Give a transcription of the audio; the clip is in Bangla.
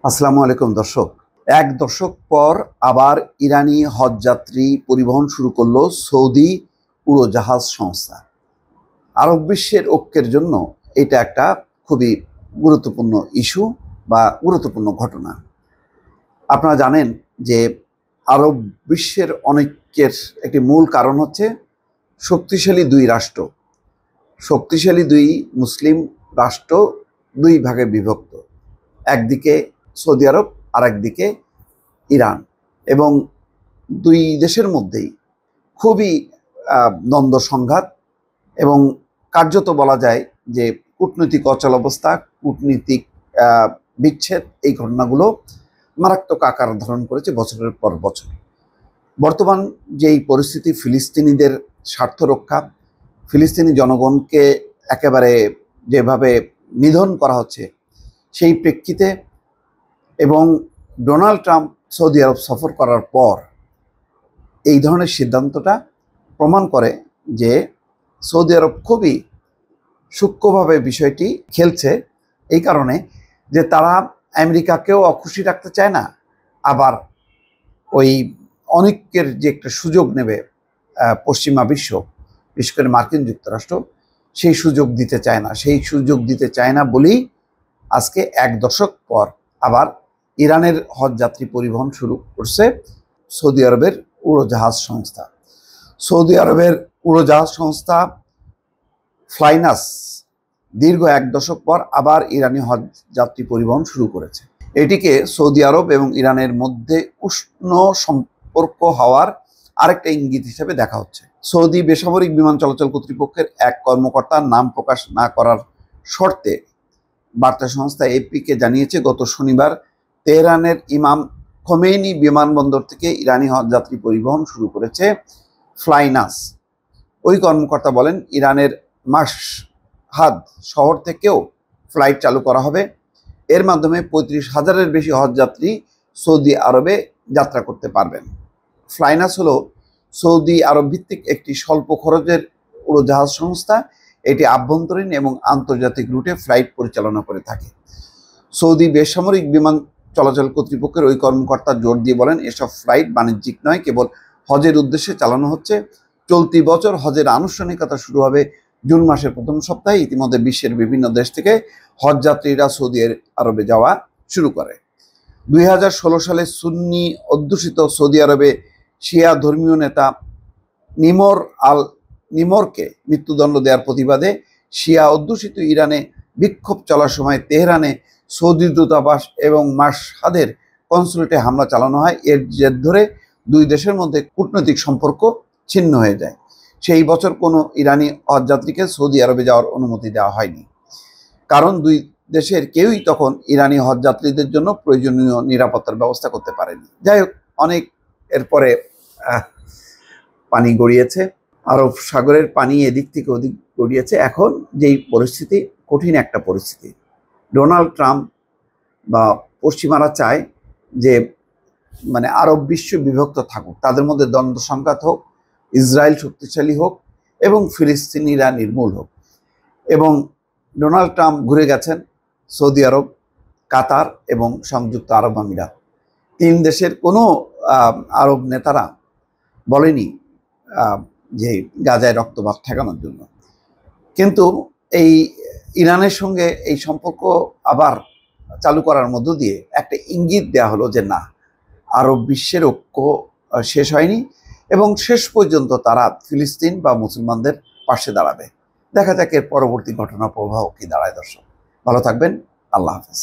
আসসালামু আলাইকুম দর্শক। এক দশক পর আবার ইরানি হজযাত্রী পরিবহন শুরু করলো সৌদি উড়োজাহাজ সংস্থা। আরব বিশ্বের ঐক্যের জন্য এটা একটা খুবই গুরুত্বপূর্ণ ইস্যু বা গুরুত্বপূর্ণ ঘটনা। আপনারা জানেন যে আরব বিশ্বের অনৈক্যের একটি মূল কারণ হচ্ছে শক্তিশালী দুই রাষ্ট্র, শক্তিশালী দুই মুসলিম রাষ্ট্র দুই ভাগে বিভক্ত। একদিকে সৌদি আরব আর একদিকে ইরান, এবং দুই দেশের মধ্যেই খুবই দ্বন্দ্ব সংঘাত এবং কার্যত বলা যায় যে কূটনৈতিক অচলাবস্থা, কূটনীতিক বিচ্ছেদ, এই ঘটনাগুলো মারাত্মক আকার ধারণ করেছে বছরের পর বছর। বর্তমান যেই পরিস্থিতি, ফিলিস্তিনিদের স্বার্থ রক্ষা, ফিলিস্তিনি জনগণকে একেবারে যেভাবে নিধন করা হচ্ছে, সেই প্রেক্ষিতে এবং ডোনাল্ড ট্রাম্প সৌদি আরব সফর করার পর এই ধরনের সিদ্ধান্তটা প্রমাণ করে যে সৌদি আরব খুবই সূক্ষ্মভাবে বিষয়টি খেলছে, এই কারণে যে তারা আমেরিকাকেও অখুশি রাখতে চায় না, আবার ওই অনৈক্যের যে একটা সুযোগ নেবে পশ্চিমা বিশ্ব, বিশেষ করে মার্কিন যুক্তরাষ্ট্র, সেই সুযোগ দিতে চায় না। সেই সুযোগ দিতে চায় না বলেই আজকে এক দশক পর আবার ইরানের হজযাত্রী পরিবহন শুরু করছে সৌদি আরবের উড়োজাহাজ সংস্থা। সৌদি আরবের উড়োজাহাজ সংস্থা ফ্লাইনাস দীর্ঘ এক দশক পর আবার ইরানি হজযাত্রী পরিবহন শুরু করেছে। এটিকে সৌদি আরব এবং ইরানের মধ্যে উষ্ণ সম্পর্ক হওয়ার আরেকটা ইঙ্গিত হিসেবে দেখা হচ্ছে। সৌদি বেসামরিক বিমান চলাচল কর্তৃপক্ষের এক কর্মকর্তার নাম প্রকাশ না করার শর্তে বার্তা সংস্থা এপিকে জানিয়েছে, গত শনিবার তেহরানের ইমাম খোমেনি বিমানবন্দর থেকে ইরানি হজযাত্রী পরিবহন শুরু করেছে ফ্লাইনাস। ওই কর্মকর্তা বলেন, ইরানের মাশহাদ শহর থেকেও ফ্লাইট চালু করা হবে। এর মাধ্যমে 35,000-এর বেশি হজযাত্রী সৌদি আরবে যাত্রা করতে পারবেন। ফ্লাইনাস হলো সৌদি আরব ভিত্তিক একটি স্বল্প খরচের উড়োজাহাজ সংস্থা। এটি আভ্যন্তরীণ এবং আন্তর্জাতিক রুটে ফ্লাইট পরিচালনা করে থাকে। সৌদি বেসামরিক বিমান চলাচল কর্তৃপক্ষের ওই কর্মকর্তা জোর দিয়ে বলেন, এসব ফ্লাইট বাণিজ্যিক নয়, কেবল হজের উদ্দেশ্যে চালানো হচ্ছে। চলতি বছর হজের আনুষ্ঠানিকতা শুরু হবে জুন মাসের প্রথম সপ্তাহে। ইতিমধ্যে বিশ্বের বিভিন্ন দেশ থেকে হজযাত্রীরা সৌদি আরবে যাওয়া শুরু করে। 2016 সালে সুন্নি অধ্যুষিত সৌদি আরবে শিয়া ধর্মীয় নেতা নিমরকে মৃত্যুদণ্ড দেওয়ার প্রতিবাদে শিয়া অধ্যুষিত ইরানে বিক্ষোভ চলার সময় তেহরানে সৌদি দূতাবাস এবং মাশহাদের কনসুলেটে হামলা চালানো হয়। এর জের ধরে দুই দেশের মধ্যে কূটনৈতিক সম্পর্ক ছিন্ন হয়ে যায়। সেই বছর কোনো ইরানি হজযাত্রীকে সৌদি আরবে যাওয়ার অনুমতি দেওয়া হয়নি, কারণ দুই দেশের কেউই তখন ইরানি হজযাত্রীদের জন্য প্রয়োজনীয় নিরাপত্তার ব্যবস্থা করতে পারেনি। যাই হোক, অনেক এরপরে পানি গড়িয়েছে, আরব সাগরের পানি এদিক থেকে ওদিক গড়িয়েছে। এখন যেই পরিস্থিতি, কঠিন একটা পরিস্থিতি। ডোনাল্ড ট্রাম্প বা পশ্চিমারা চায় যে আরব বিশ্ব বিভক্ত থাকুক, তাদের মধ্যে দ্বন্দ্ব সংঘাত হোক, ইসরায়েল শক্তিশালী হোক এবং ফিলিস্তিনিরা নির্মূল হোক। এবং ডোনাল্ড ট্রাম্প ঘুরে গেছেন সৌদি আরব, কাতার এবং সংযুক্ত আরব আমিরাত। তিন দেশের কোনো আরব নেতারা বলেনি যে গাজায় রক্তপাত ঠেকানোর জন্য। কিন্তু এই ইরানের সঙ্গে এই সম্পর্ক আবার চালু করার মধ্য দিয়ে একটা ইঙ্গিত দেওয়া হলো যে না, আরব বিশ্বের ঐক্য শেষ হয়নি এবং শেষ পর্যন্ত তারা ফিলিস্তিন বা মুসলমানদের পাশে দাঁড়াবে। দেখা যাক এর পরবর্তী ঘটনা প্রবাহ কি দাঁড়ায়। দর্শক ভালো থাকবেন, আল্লাহ হাফেজ।